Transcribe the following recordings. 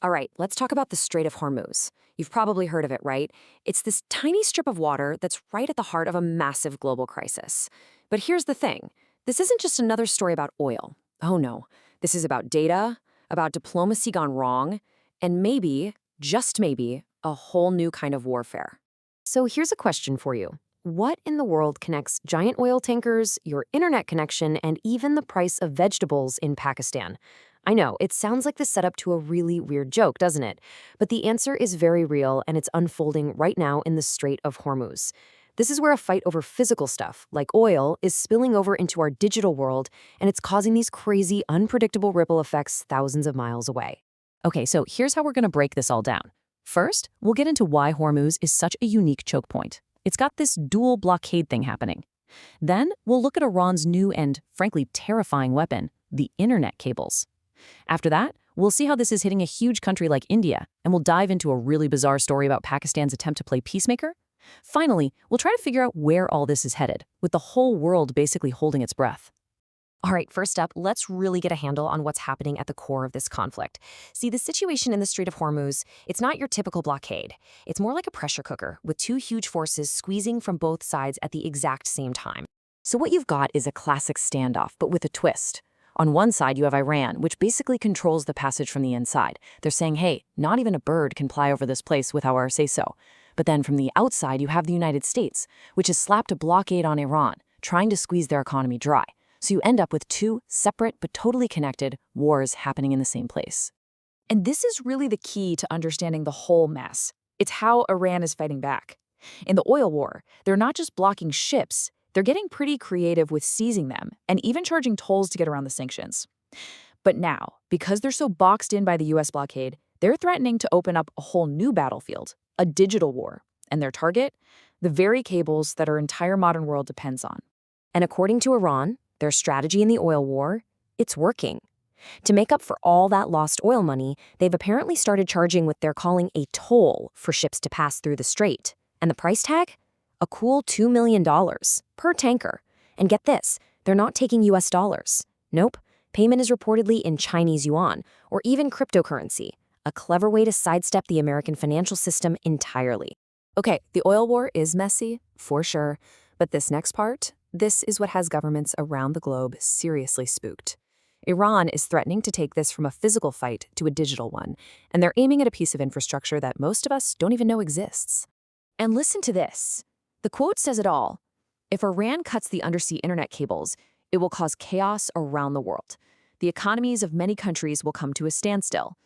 All right, let's talk about the Strait of Hormuz. You've probably heard of it, right? It's this tiny strip of water that's right at the heart of a massive global crisis. But here's the thing. This isn't just another story about oil. Oh no. This is about data, about diplomacy gone wrong, and maybe, just maybe, a whole new kind of warfare. So here's a question for you. What in the world connects giant oil tankers, your internet connection, and even the price of vegetables in Pakistan? I know, it sounds like the setup to a really weird joke, doesn't it? But the answer is very real, and it's unfolding right now in the Strait of Hormuz. This is where a fight over physical stuff, like oil, is spilling over into our digital world, and it's causing these crazy, unpredictable ripple effects thousands of miles away. Okay, so here's how we're going to break this all down. First, we'll get into why Hormuz is such a unique choke point. It's got this dual blockade thing happening. Then, we'll look at Iran's new and, frankly, terrifying weapon, the internet cables. After that, we'll see how this is hitting a huge country like India, and we'll dive into a really bizarre story about Pakistan's attempt to play peacemaker. Finally, we'll try to figure out where all this is headed, with the whole world basically holding its breath. All right, first up, let's really get a handle on what's happening at the core of this conflict. See, the situation in the Strait of Hormuz, it's not your typical blockade. It's more like a pressure cooker, with two huge forces squeezing from both sides at the exact same time. So what you've got is a classic standoff, but with a twist. On one side, you have Iran, which basically controls the passage from the inside. They're saying, hey, not even a bird can fly over this place without our say-so. But then from the outside, you have the United States, which has slapped a blockade on Iran, trying to squeeze their economy dry. So you end up with two separate but totally connected wars happening in the same place. And this is really the key to understanding the whole mess. It's how Iran is fighting back. In the oil war, they're not just blocking ships, they're getting pretty creative with seizing them and even charging tolls to get around the sanctions. But now, because they're so boxed in by the US blockade, they're threatening to open up a whole new battlefield, a digital war. And their target? The very cables that our entire modern world depends on. And according to Iran, their strategy in the oil war, it's working. To make up for all that lost oil money, they've apparently started charging what they're calling a toll for ships to pass through the strait. And the price tag? A cool $2 million per tanker. And get this, they're not taking US dollars. Nope, payment is reportedly in Chinese yuan, or even cryptocurrency, a clever way to sidestep the American financial system entirely. Okay, the oil war is messy, for sure, but this next part, this is what has governments around the globe seriously spooked. Iran is threatening to take this from a physical fight to a digital one, and they're aiming at a piece of infrastructure that most of us don't even know exists. And listen to this. The quote says it all. If Iran cuts the undersea internet cables, it will cause chaos around the world. The economies of many countries will come to a standstill.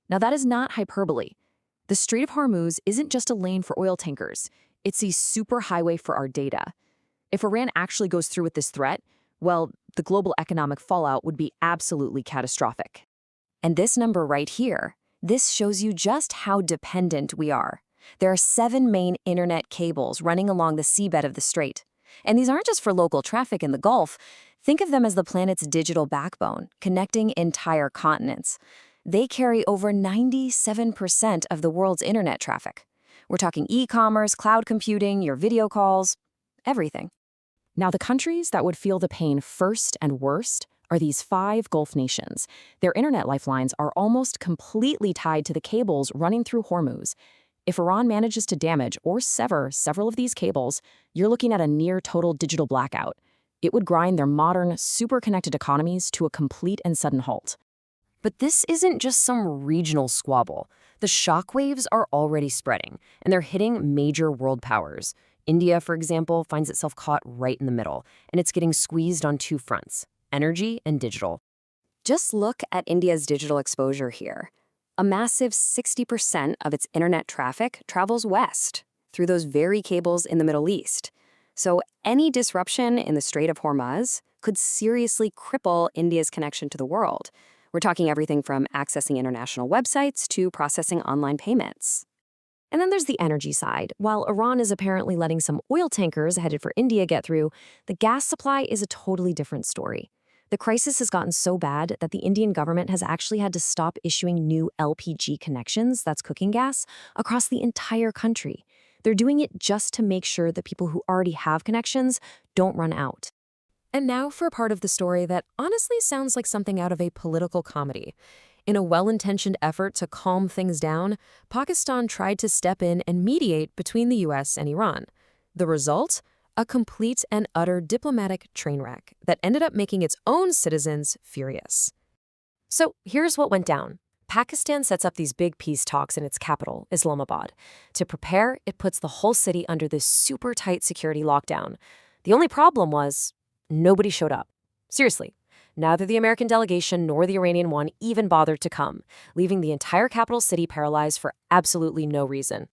Now, that is not hyperbole. The Strait of Hormuz isn't just a lane for oil tankers. It's a superhighway for our data. If Iran actually goes through with this threat, well, the global economic fallout would be absolutely catastrophic. And this number right here, this shows you just how dependent we are. There are 7 main internet cables running along the seabed of the strait. And these aren't just for local traffic in the Gulf. Think of them as the planet's digital backbone, connecting entire continents. They carry over 97% of the world's internet traffic. We're talking e-commerce, cloud computing, your video calls, everything. Now, the countries that would feel the pain first and worst are these 5 Gulf nations. Their internet lifelines are almost completely tied to the cables running through Hormuz. If Iran manages to damage or sever several of these cables, you're looking at a near-total digital blackout. It would grind their modern, super-connected economies to a complete and sudden halt. But this isn't just some regional squabble. The shockwaves are already spreading, and they're hitting major world powers. India, for example, finds itself caught right in the middle, and it's getting squeezed on 2 fronts, energy and digital. Just look at India's digital exposure here. A massive 60% of its internet traffic travels west, through those very cables in the Middle East. So any disruption in the Strait of Hormuz could seriously cripple India's connection to the world. We're talking everything from accessing international websites to processing online payments. And then there's the energy side. While Iran is apparently letting some oil tankers headed for India get through, the gas supply is a totally different story. The crisis has gotten so bad that the Indian government has actually had to stop issuing new LPG connections, that's cooking gas, across the entire country. They're doing it just to make sure that people who already have connections don't run out. And now for a part of the story that honestly sounds like something out of a political comedy. In a well-intentioned effort to calm things down, Pakistan tried to step in and mediate between the US and Iran. The result? A complete and utter diplomatic train wreck that ended up making its own citizens furious. So here's what went down. Pakistan sets up these big peace talks in its capital, Islamabad. To prepare, it puts the whole city under this super tight security lockdown. The only problem was nobody showed up. Seriously, neither the American delegation nor the Iranian one even bothered to come, leaving the entire capital city paralyzed for absolutely no reason.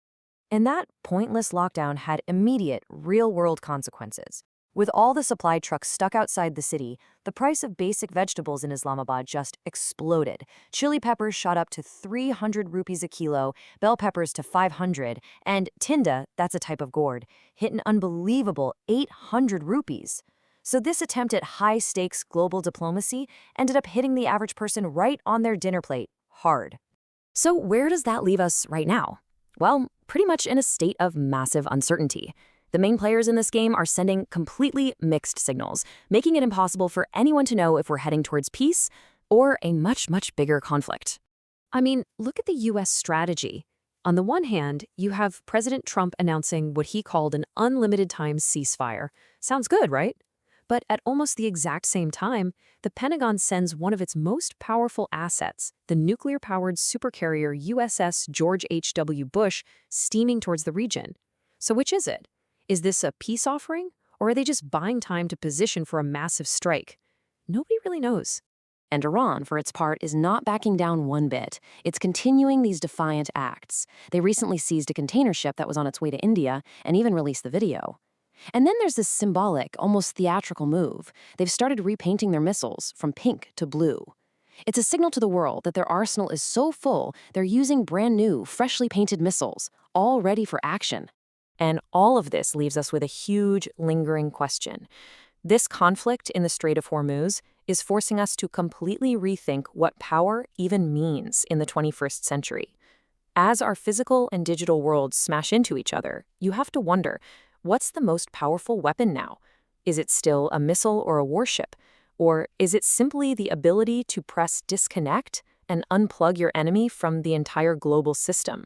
And that pointless lockdown had immediate, real-world consequences. With all the supply trucks stuck outside the city, the price of basic vegetables in Islamabad just exploded. Chili peppers shot up to 300 rupees a kilo, bell peppers to 500, and tinda, that's a type of gourd, hit an unbelievable 800 rupees. So this attempt at high-stakes global diplomacy ended up hitting the average person right on their dinner plate, hard. So where does that leave us right now? Well, pretty much in a state of massive uncertainty. The main players in this game are sending completely mixed signals, making it impossible for anyone to know if we're heading towards peace or a much, much bigger conflict. I mean, look at the US strategy. On the one hand, you have President Trump announcing what he called an unlimited time ceasefire. Sounds good, right? But at almost the exact same time, the Pentagon sends one of its most powerful assets, the nuclear-powered supercarrier USS George H.W. Bush, steaming towards the region. So which is it? Is this a peace offering, or are they just buying time to position for a massive strike? Nobody really knows. And Iran, for its part, is not backing down one bit. It's continuing these defiant acts. They recently seized a container ship that was on its way to India and even released the video. And then there's this symbolic, almost theatrical move. They've started repainting their missiles from pink to blue. It's a signal to the world that their arsenal is so full, they're using brand new, freshly painted missiles, all ready for action. And all of this leaves us with a huge, lingering question. This conflict in the Strait of Hormuz is forcing us to completely rethink what power even means in the 21st century. As our physical and digital worlds smash into each other, you have to wonder, what's the most powerful weapon now? Is it still a missile or a warship? Or is it simply the ability to press disconnect and unplug your enemy from the entire global system?